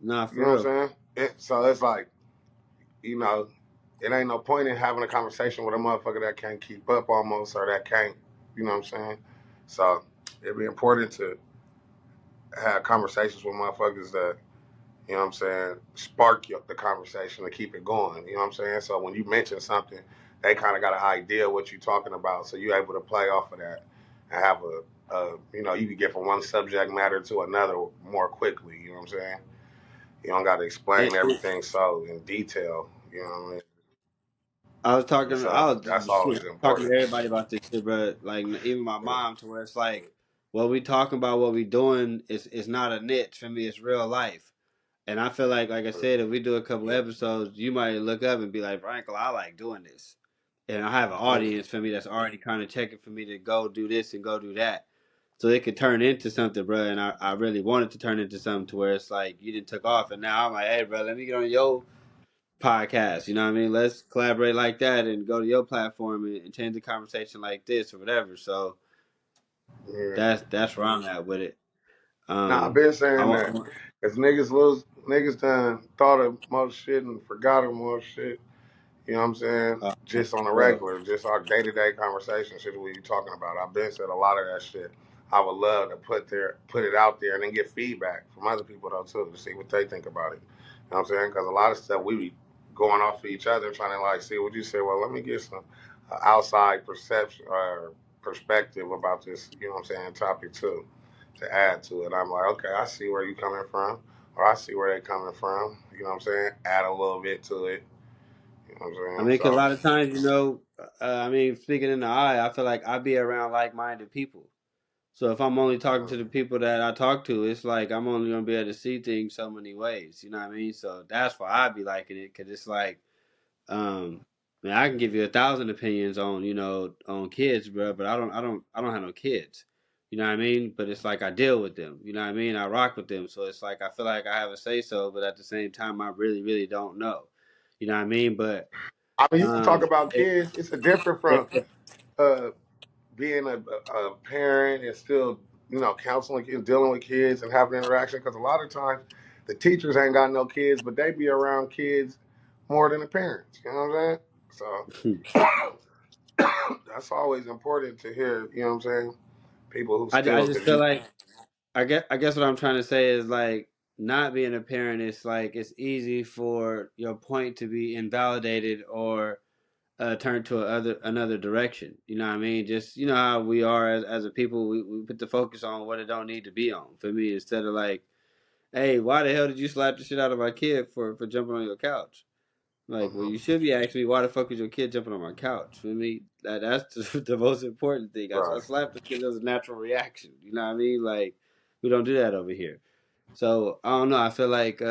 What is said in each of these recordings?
Nah, You know for what real. I'm saying? So it's like, you know, it ain't no point in having a conversation with a motherfucker that can't keep up almost, or that can't, you know what I'm saying? So it'd be important to have conversations with motherfuckers that, you know what I'm saying, spark the conversation to keep it going. You know what I'm saying? So when you mention something, they kind of got an idea what you're talking about. So you're able to play off of that and have you know, you can get from one subject matter to another more quickly. You know what I'm saying? You don't got to And explain everything so in detail. You know what I mean? I was And talking, so I was that's shit, always talking important. to everybody about this shit, bro. Like even my mom, to where it's like, what we talking about, what we doing is not a niche for me. It's real life. And I feel like I said, if we do a couple episodes, you might look up and be like, Frankel, I like doing this. And I have an audience for me that's already kind of checking for me to go do this and go do that. So it could turn into something, bro. And I really wanted to turn into something to where it's like you didn't took off. And now I'm like, hey, bro, let me get on your podcast. You know what I mean? Let's collaborate like that and go to your platform and change the conversation like this or whatever. So Yeah. that's where I'm at with it. Now I've Um, been I saying that want, because niggas done thought of most shit and forgot of most shit. You know what I'm saying? Just on a bro. regular, just our day to day conversation shit we talking about. I've been said a lot of that shit. I would love to put it out there and then get feedback from other people though too to see what they think about it. You know what I'm saying? Because a lot of stuff we be going off of each other trying to like see what you say. Well, let me get some outside perception or perspective about this. You know what I'm saying? Topic too to add to it. I'm like, okay, I see where you coming from, or I see where they coming from. You know what I'm saying? Add a little bit to it. You know what I I'm mean, saying? 'cause a So. lot of times, I mean, speaking in the eye, I feel like I be around like-minded people. So if I'm only talking to the people that I talk to, it's like I'm only gonna be able to see things so many ways. You know what I mean? So that's why I be liking it, 'cause it's like, man, I can give you 1,000 opinions on on kids, bro, but I don't have no kids. You know what I mean? But it's like I deal with them. You know what I mean? I rock with them, so it's like I feel like I have a say so, but at the same time, I really, really don't know. You know what I mean? But I mean, you can talk um, about if, kids. It's a different from if, uh, being a parent and still, you know, counseling and dealing with kids and having interaction. Because a lot of times, the teachers ain't got no kids, but they be around kids more than the parents. You know what I'm saying? So that's always important to hear. You know what I'm saying? People who I still, just because feel you, like I guess what I'm trying to say is like not being a parent is like it's easy for your point to be invalidated or turned to another direction. You know what I mean? Just how we are as a people, we put the focus on what it don't need to be on. For me, instead of like, hey, why the hell did you slap the shit out of my kid for jumping on your couch? Like, well, Mhm. you should be asking me why the fuck is your kid jumping on my couch? For me, that's the most important thing. I Right. slapped the kid as a natural reaction. You know what I mean? Like, we don't do that over here. So I don't know. I feel like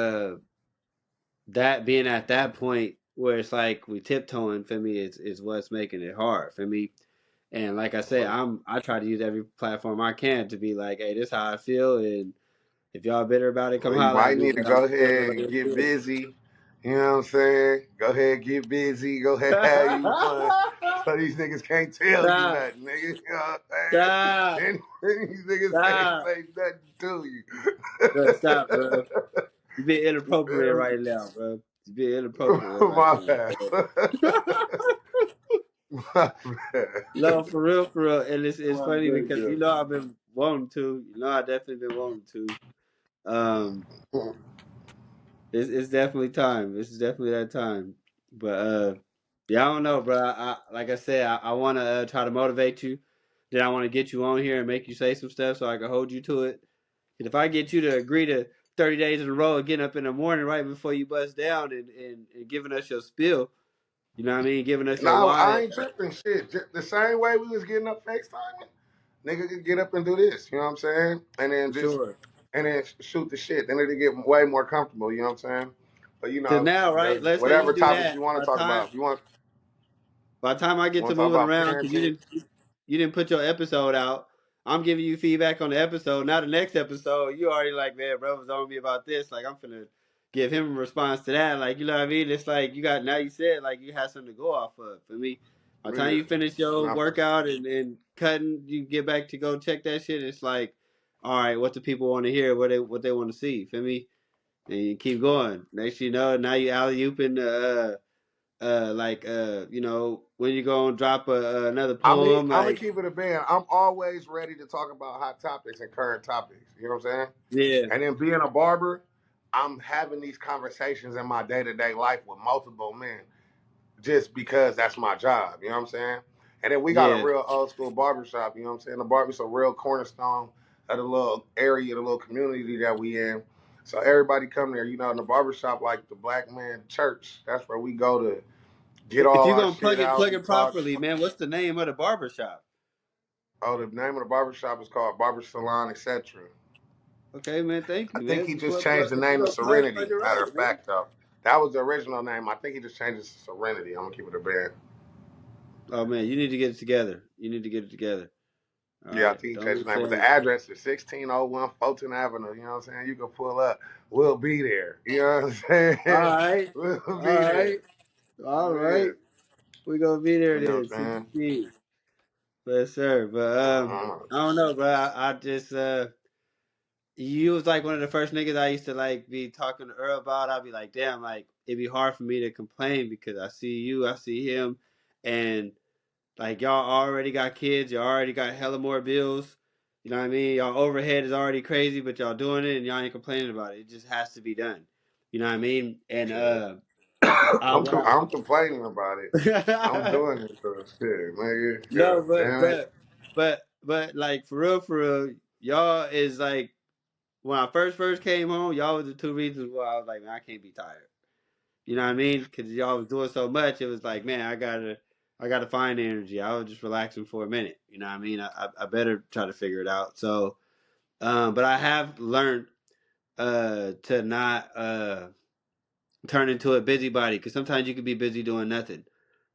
that being at that point where it's like we tiptoeing for me is what's making it hard for me. And like I said, Mhm. I try to use every platform I can to be like, hey, this is how I feel, and if y'all bitter about it, come Well, you holler at might me. need to But I'm go still ahead gonna and do get this. busy. You know what I'm saying? Go ahead, get busy. Go ahead, have you fun. So these niggas can't tell you Stop, nothing, nigga. You know what I'm stop, saying? Then these niggas can't stop, say nothing to you. bro, stop, bro. You being inappropriate right now, bro. You being inappropriate right My now, bad. bro. My bad. No, for real, and it's My funny because nigga. I've been wanting to. I definitely been wanting to. Um, it's definitely time. This is definitely that time. But yeah, I don't know, bro. Like I said, I want to try to motivate you. Then I want to get you on here and make you say some stuff so I can hold you to it. And if I get you to agree to 30 days in a row of getting up in the morning right before you bust down and giving us your spill, you know what I mean? Giving us your No, I why. ain't tripping shit. The same way we was getting up FaceTiming, nigga could get up and do this. You know what I'm saying? And then For just sure. shoot the shit. Then it'll get way more comfortable. You know what I'm saying? But you Cause know, now, right? Let's say you whatever do topics you that. want to talk about. If By the time I you get to want to talk moving about around, because parenting, you didn't put your episode out. I'm giving you feedback on the episode. Now the next episode, you already like, man, bro was on me about this. Like I'm finna give him a response to that. Like you know what I mean? It's like you got now. You said like you had something to go off of. For me, by the time yeah, you finish your not for workout and cutting, you get back to go check that shit. It's like, all right, what the people want to hear, what they want to see. For me. and you keep going. Next thing you know, now you alley ooping like you know, when you gonna drop another poem, I'm gonna like keep it a band. I'm always ready to talk about hot topics and current topics. You know what I'm saying? yeah, And then being a barber, I'm having these conversations in my day to day life with multiple men just because that's my job. You know what I'm saying? And then we got a yeah. real old school barber shop. You know what I'm saying? The barber's a real cornerstone of the little area, the little community that we in. So everybody come there. You know, in the barber shop, like the Black Man Church. That's where we go to get If all you our gonna shit out plug and it talk. properly, man, what's the name of the barber shop? Oh, the name of the barber shop is called Barber Salon, etc. Okay, man. Thank I you, think man. he just changed the If you name to gonna plug Serenity. it Matter right, of man. fact, though, that was the original name. I think he just changed it to Serenity. I'm gonna keep it a band. Oh man, you need to get it together. You need to get it together. All Yeah, I right. think he Don't changed be his name, but the saying. address is 1601 Fulton Avenue. You know what I'm saying? You can pull up. We'll be there. You know what I'm All saying? right. We'll All be right. there. All Yeah. right. We gonna be there You know then. what I'm saying? 16. Yes, sir. But Uh-huh. I don't know, bro. I just you was like one of the first niggas I used to like be talking to Earl about. I'd be like, damn, like it'd be hard for me to complain because I see you, I see him, and like y'all already got kids, y'all already got hella more bills. You know what I mean? Y'all overhead is already crazy, but y'all doing it and y'all ain't complaining about it. It just has to be done. You know what I mean? And Shit. what I I'm complaining about it. I'm doing it for shit, nigga. no, God damn it. but like for real, y'all is like when I first came home, y'all was the two reasons why I was like, man, I can't be tired. You know what I mean? Because y'all was doing so much, it was like, man, I gotta find energy. I was just relaxing for a minute. You know what I mean? I better try to figure it out. So, but I have learned to not turn into a busybody because sometimes you could be busy doing nothing.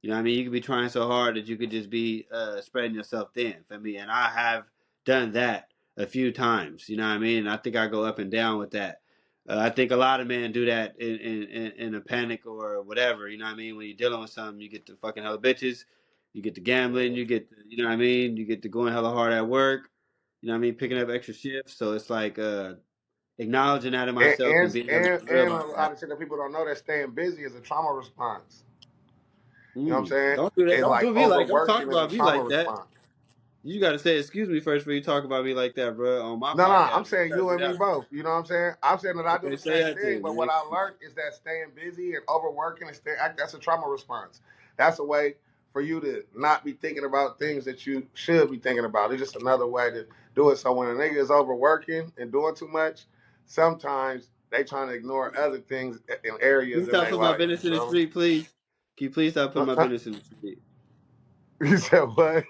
You know what I mean? You could be trying so hard that you could just be spreading yourself thin for me. And I have done that a few times. You know what I mean? And I think I go up and down with that. I think a lot of men do that in a panic or whatever. You know what I mean? When you're dealing with something, you get to fucking hella bitches, you get to gambling, you get to, you know what I mean? You get to going hella hard at work. You know what I mean? Picking up extra shifts. So it's like acknowledging that in And, myself and and being able to and be real and a about lot that. of shit that people don't know that staying busy is a trauma response. You know what I'm saying? Don't do that. It's Don't like do me like. Don't talk overworking is a about me trauma like that. response. You got to say excuse me first before you talk about me like that, bro. On my No, I'm podcast, you saying got to you do and me that. both. You know what I'm saying? I'm saying that I do Okay, the say same that thing, then, but what man. I learned is that staying busy and overworking and that's a trauma response. That's a way for you to not be thinking about things that you should be thinking about. It's just another way to do it. So when a nigga is overworking and doing too much, sometimes they trying to ignore other things in Can you areas in stop their putting my life. business You in the feel me? street, please? Can you please stop putting my business in the street? You said what?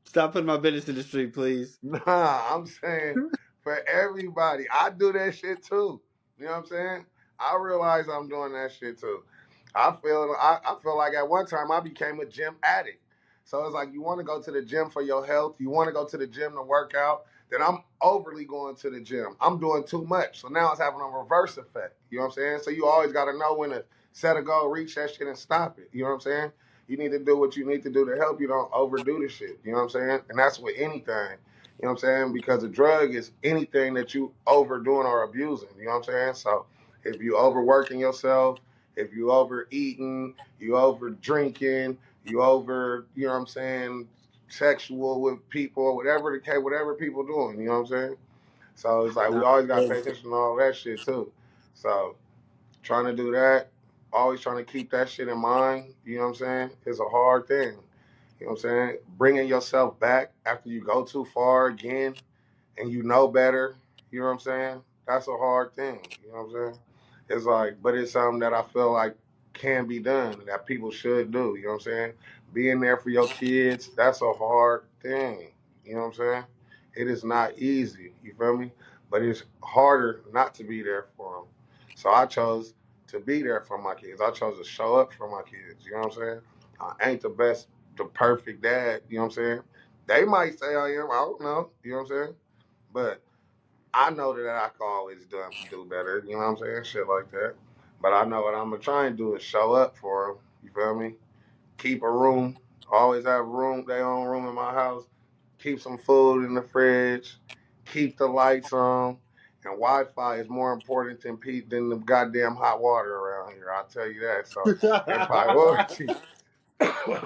Stop putting my business in the street, please. Nah, I'm saying for everybody. I do that shit too. You know what I'm saying? I realize I'm doing that shit too. I feel like at one time I became a gym addict. So it's like you want to go to the gym for your health, you want to go to the gym to work out, then I'm overly going to the gym. I'm doing too much. So now it's having a reverse effect. You know what I'm saying? So you always gotta know when to set a goal, reach that shit and stop it. You know what I'm saying? You need to do what you need to do to help you don't overdo the shit. You know what I'm saying? And that's with anything. You know what I'm saying? Because a drug is anything that you overdoing or abusing. You know what I'm saying? So if you overworking yourself, if you overeating, you over drinking, you over, you know what I'm saying, sexual with people, whatever the case, whatever people doing, you know what I'm saying? So it's like we Nah, always gotta yeah. pay attention to all that shit too. So trying to do that, always trying to keep that shit in mind, you know what I'm saying, is a hard thing. You know what I'm saying? Bringing yourself back after you go too far again and you know better, you know what I'm saying? That's a hard thing, you know what I'm saying? It's like, but it's something that I feel like can be done, that people should do, you know what I'm saying? Being there for your kids, that's a hard thing, you know what I'm saying? It is not easy, you feel me? But it's harder not to be there for them. So I chose to be there for my kids. I chose to show up for my kids, you know what I'm saying? I ain't the best, the perfect dad, you know what I'm saying? They might say I am, I don't know, you know what I'm saying? But I know that I can always do better. You know what I'm saying? Shit like that. But I know what I'm gonna try and do is show up for them. You feel me? Keep a room. Always have room. Their own room in my house. Keep some food in the fridge. Keep the lights on. and Wi-Fi is more important than the goddamn hot water around here. I'll tell you that. So their priority.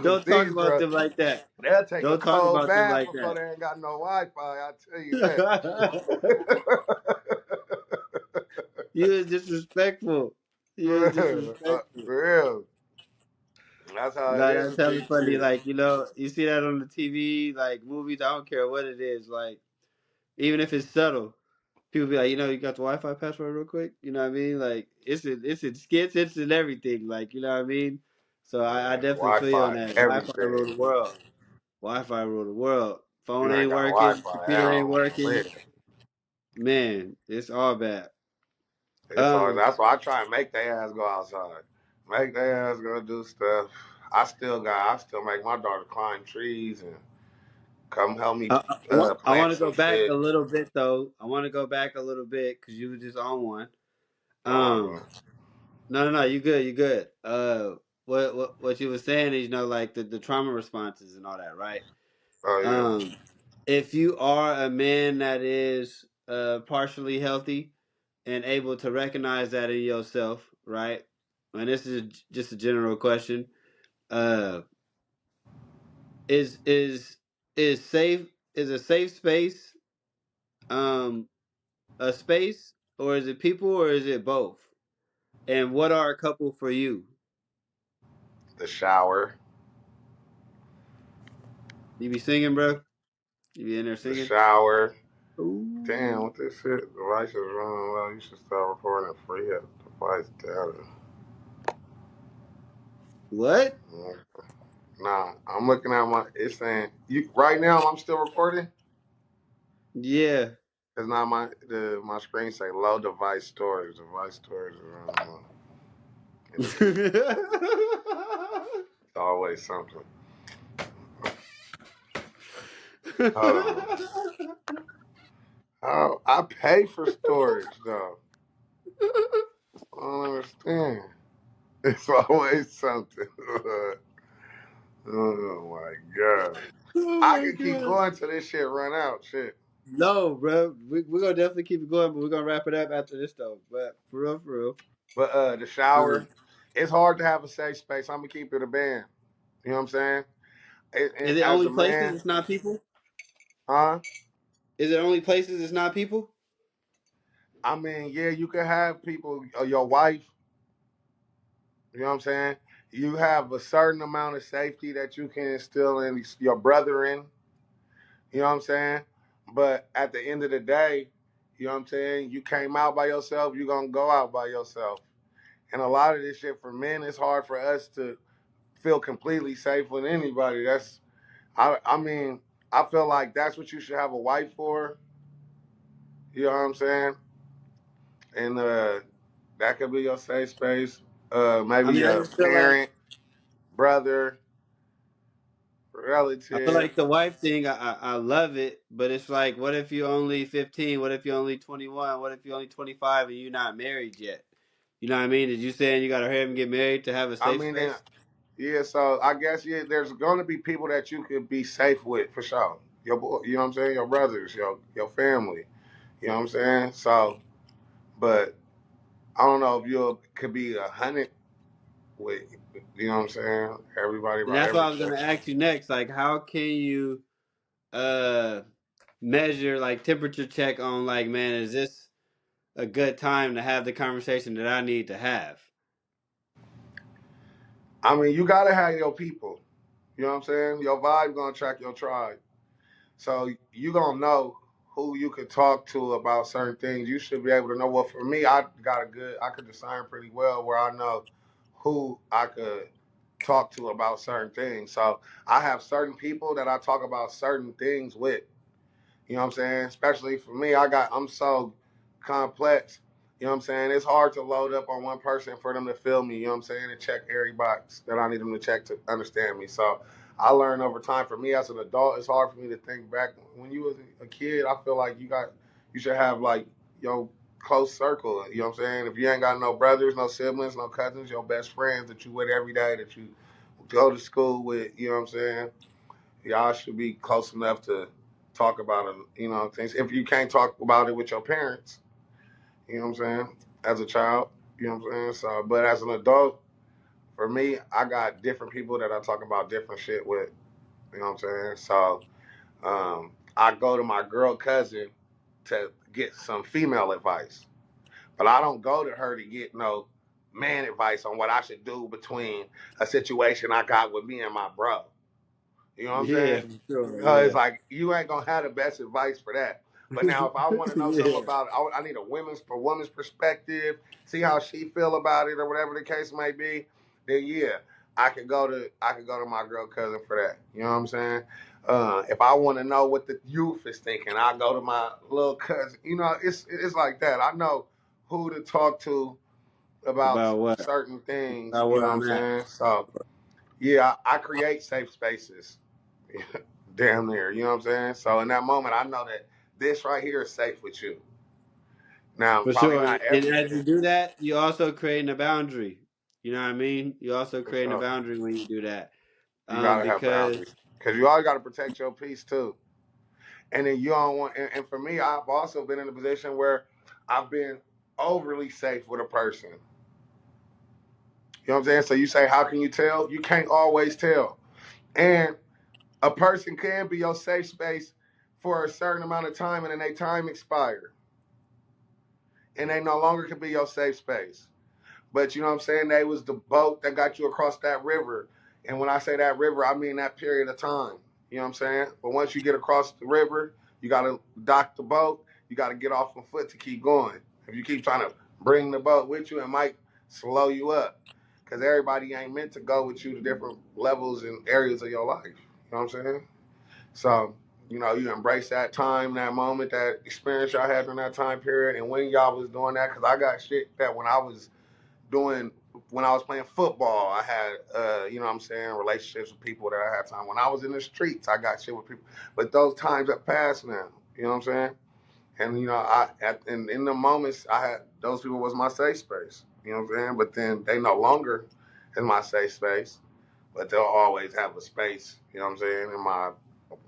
Don't talk These about bro, them like that. they'll take a Don't talk cold about them bath like before that. they ain't got no Wi-Fi. I'll tell you that. You is disrespectful. You is disrespectful. For real. That's how it Like is that's with hella these funny. kids. Like you see that on the TV, like movies. I don't care what it is. Like even if it's subtle, people be like, you got the Wi-Fi password real quick. You know what I mean? Like it's in skits, it's in everything. Like you know what I mean? So I Man, definitely feel you on Wi-Fi, that. Wi-Fi everything. rule the world. Wi-Fi rule the world. Phone You ain't ain't got working. Wi-Fi, they Computer ain't don't working. live. Man, it's all bad. It's always, Um, that's why I try and make their ass go outside. Make their ass go do stuff. I still make my daughter climb trees and come help me I plant want to go some back a shit. little bit though. I want to go back a little bit because you were just on one. Come on, Um, bro. no, you good, you good. What you were saying is, like the trauma responses and all that, right? Oh yeah. Um, if you are a man that is partially healthy and able to recognize that in yourself, right? And this is just a general question. Uh, is is is safe is a safe space um a space, or is it people, or is it both? And what are a couple for you? The shower. You be singing, bro? You be in there The singing? shower. Damn, Ooh. what this shit? Device is running low. You should start recording free device data. What? Nah, I'm looking at my. It's saying you right now. I'm still recording. Yeah. Cause now my screen say low device storage. Device storage is running low. It's always something. Hold on. Oh, I pay for storage though. I don't understand. It's always something. Oh my god. Oh I my can keep god. going till this shit run out. Shit. No, bro. We're gonna definitely keep it going, but we're gonna wrap it up after this though. But for real, for real. But the Um, shower, it's hard to have a safe space. I'm gonna keep it a band. You know what I'm saying? And is it as only a places? man, It's not people. huh? Is it only places? It's not people. I mean, yeah, you can have people, your wife, you know what I'm saying? You have a certain amount of safety that you can instill in your brother in, you know what I'm saying? But at the end of the day, you know what I'm saying? You came out by yourself, you're going to go out by yourself. And a lot of this shit for men, it's hard for us to feel completely safe with anybody. I mean, I feel like that's what you should have a wife for, you know what I'm saying? And that could be your safe space. I Maybe mean, I a just feel like parent, brother, I feel relative. like the wife thing. I love it, but it's like, what if you're only 15? What if you're only 21? What if you're only 25 and you're not married yet? You know what I mean? Did you saying you gotta hurry up and get married to have a I safe mean, space? yeah. So I guess yeah, there's going to be people that you could be safe with for sure. Your boy, you know what I'm saying? Your brothers, your family. You know what I'm saying? So, but I don't know if you could be 100 with, you know what I'm saying? Everybody And about that's what I was everything. gonna ask you next. Like, how can you uh measure, like, temperature check on, like, man, is this a good time to have the conversation that I need to have? I mean, you gotta have your people. You know what I'm saying? Your vibe gonna track your tribe. So you gonna know who you could talk to about certain things. You should be able to know. Well, for me, I could discern pretty well where I know who I could talk to about certain things. So I have certain people that I talk about certain things with. You know what I'm saying? Especially for me, I'm so complex. You know what I'm saying? It's hard to load up on one person for them to feel me, you know what I'm saying, and check every box that I need them to check to understand me. So I learned over time. For me as an adult, it's hard for me to think back. When you was a kid, I feel like you should have like your close circle. You know what I'm saying? If you ain't got no brothers, no siblings, no cousins, your best friends that you with every day, that you go to school with, you know what I'm saying? Y'all should be close enough to talk about it, you know, things. If you can't talk about it with your parents, You know what I'm saying? As a child, you know what I'm saying? So, but as an adult, for me, I got different people that I talk about different shit with. You know what I'm saying? So, I go to my girl cousin to get some female advice, but I don't go to her to get no man advice on what I should do between a situation I got with me and my bro. You know what I'm Yeah, saying? for sure. It's Yeah. like you ain't gonna have the best advice for that. But now, if I want to know something Yeah. about, I need a woman's perspective, see how she feel about it, or whatever the case may be. Then yeah, I could go to my girl cousin for that. You know what I'm saying? If I want to know what the youth is thinking, I go to my little cousin. You know, it's like that. I know who to talk to about About what? certain things. About You where know what I'm I'm at. saying? So yeah, I create safe spaces. Damn near, you know what I'm saying? So in that moment, I know that this right here is safe with you. Now, For probably sure. not And as you everything, do that, you're also creating a boundary. You know what I mean? You're also for creating a sure. boundary when you do that. You gotta have Because boundaries because you always gotta protect your peace too. And then you don't want. And for me, I've also been in a position where I've been overly safe with a person. You know what I'm saying? So you say, how can you tell? You can't always tell. And a person can be your safe space for a certain amount of time, and then their time expired, and they no longer can be your safe space. But you know what I'm saying? They was the boat that got you across that river. And when I say that river, I mean that period of time. You know what I'm saying? But once you get across the river, you got to dock the boat. You got to get off on foot to keep going. If you keep trying to bring the boat with you, it might slow you up. Because everybody ain't meant to go with you to different levels and areas of your life. You know what I'm saying? So, you know, you embrace that time, that moment, that experience y'all had during that time period. And when y'all was doing that, because I got shit that doing when I was playing football, I had you know what I'm saying, relationships with people that I had time. When I was in the streets, I got shit with people. But those times have passed now. You know what I'm saying? And you know, in the moments I had those people was my safe space. You know what I'm saying? But then they no longer in my safe space. But they'll always have a space, you know what I'm saying, in my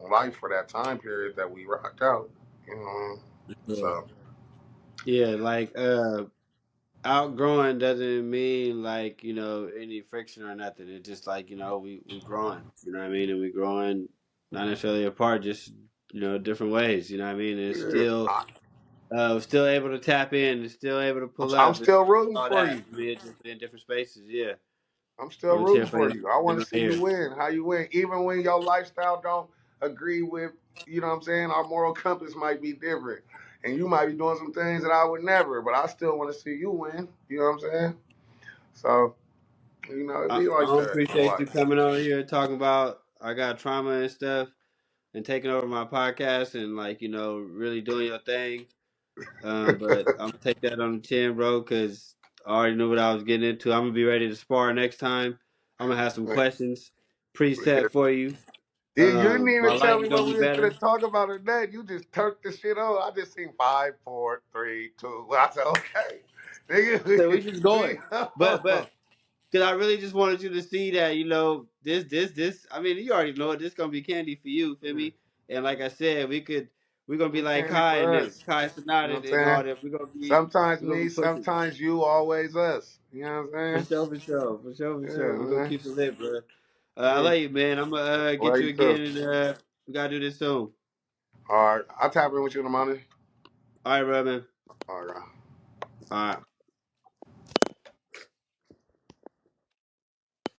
life for that time period that we rocked out. You know, yeah, so yeah, like outgrowing doesn't mean like, any friction or nothing. It's just like, we growing, you know what I mean? And we growing not necessarily apart, just different ways, you know what I mean? And it's yeah, still able to tap in, and still able to pull I'm up. It's still rooting all for that. you. I mean, it's just in different spaces, yeah. I'm still I'm just here rooting for for y'all, you. I want to y'all see you here. win. How you win, even when your lifestyle don't agree with, you know what I'm saying. Our moral compass might be different, and you might be doing some things that I would never. But I still want to see you win. You know what I'm saying? So you know, it I, be I like don't that in appreciate you life. coming over here and talking about I got trauma and stuff and taking over my podcast and like, really doing your thing. But I'm gonna take that on the chin, bro, because I already knew what I was getting into. I'm gonna be ready to spar next time. I'm gonna have some questions preset for you. Yeah, you didn't My even tell life me is gonna what be we was better. gonna talk about today. You just turned the shit on. I just seen 5, 4, 3, 2. I said, okay, So nigga, we just going. we But because I really just wanted you to see that, this. I mean, you already know it. This gonna be candy for you, feel me? And like I said, we're gonna be it's like candy Kai for and them, us. Kai You know Sonata what I'm and all saying? that. Sometimes We're gonna me, be pushing. sometimes you, always us. You know what I'm saying? For sure. Yeah, We're gonna man. keep it lit, bro. I Yeah. love you, man. I'm gonna get Love you you too. again, and we gotta do this soon. All right, I'll tap in with you in the morning. All right, bro, man. All right. All right.